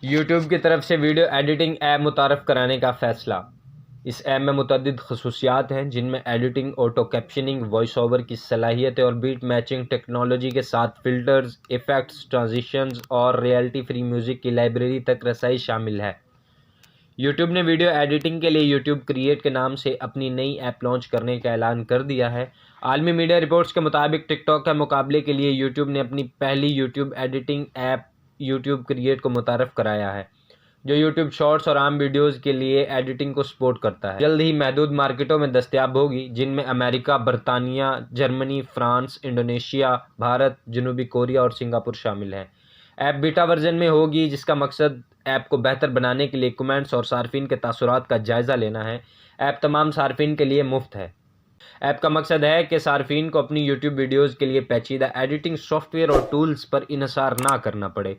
YouTube کی طرف سے ویڈیو ایڈیٹنگ ایپ متعارف کرانے کا فیصلہ۔ اس ایپ میں متعدد خصوصیات ہیں جن میں ایڈیٹنگ، آٹو کیپشننگ، وائس اوور کی صلاحیتیں اور بیٹ میچنگ ٹیکنالوجی کے ساتھ فلٹرز، ایفیکٹس، ٹرانزیشنز اور ریئلٹی فری میوزک کی لائبریری تک رسائی شامل ہے۔ یوٹیوب نے ویڈیو ایڈیٹنگ کے لیے یوٹیوب کریٹ کے نام سے اپنی نئی ایپ لانچ کرنے کا اعلان کر دیا ہے۔ عالمی میڈیا رپورٹس کے مطابق ٹک ٹاک کے مقابلے کے لیے یوٹیوب نے اپنی پہلی YouTube editing app YouTube create کو متعارف کرایا ہے، جو یوٹیوب شارٹس اور عام ویڈیوز کے لیے ایڈیٹنگ کو سپورٹ کرتا ہے۔ جلد ہی محدود مارکیٹوں میں دستیاب ہوگی، جن میں امریکہ، برطانیہ، جرمنی، فرانس، انڈونیشیا، بھارت، جنوبی کوریا اور سنگاپور شامل ہیں۔ ایپ بیٹا ورژن میں ہوگی، جس کا مقصد ایپ کو بہتر بنانے کے لیے کمنٹس اور صارفین کے تاثرات کا جائزہ لینا ہے۔ ایپ تمام صارفین کے لیے مفت ہے۔ ایپ کا مقصد ہے کہ صارفین کو اپنی یوٹیوب ویڈیوز کے لیے پیچیدہ ایڈیٹنگ سافٹ ویئر اور ٹولز پر انحصار نہ کرنا پڑے۔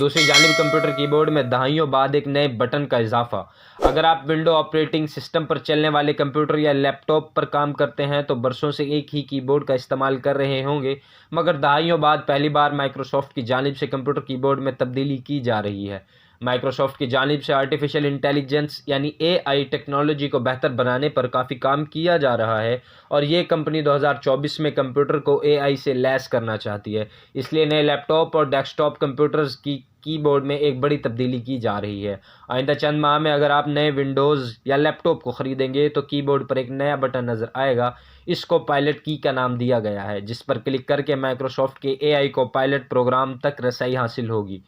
دوسری جانب کمپیوٹر کی بورڈ میں دہائیوں بعد ایک نئے بٹن کا اضافہ۔ اگر آپ ونڈو آپریٹنگ سسٹم پر چلنے والے کمپیوٹر یا لیپ ٹاپ پر کام کرتے ہیں تو برسوں سے ایک ہی کی بورڈ کا استعمال کر رہے ہوں گے، مگر دہائیوں بعد پہلی بار مائیکروسافٹ کی جانب سے کمپیوٹر کی بورڈ میں تبدیلی کی جا رہی ہے۔ مائیکروسافٹ کی جانب سے آرٹیفیشل انٹیلیجنس یعنی AI ٹیکنالوجی کو بہتر بنانے پر کافی کام کیا جا رہا ہے، اور یہ کمپنی 2024 میں کمپیوٹر کو AI سے لیس کرنا چاہتی ہے۔ اس لیے نئے لیپ ٹاپ اور ڈیسک ٹاپ کمپیوٹرز کی بورڈ میں ایک بڑی تبدیلی کی جا رہی ہے۔ آئندہ چند ماہ میں اگر آپ نئے ونڈوز یا لیپ ٹاپ کو خریدیں گے تو کی بورڈ پر ایک نیا بٹن نظر آئے گا۔ اس کو پائلٹ کی کا نام دیا گیا ہے، جس پر کلک کر کے مائیکروسافٹ کے AI کو پائلٹ پروگرام تک رسائی حاصل ہوگی۔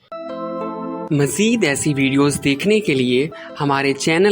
مزید ایسی ویڈیوز دیکھنے کے لیے ہمارے چینل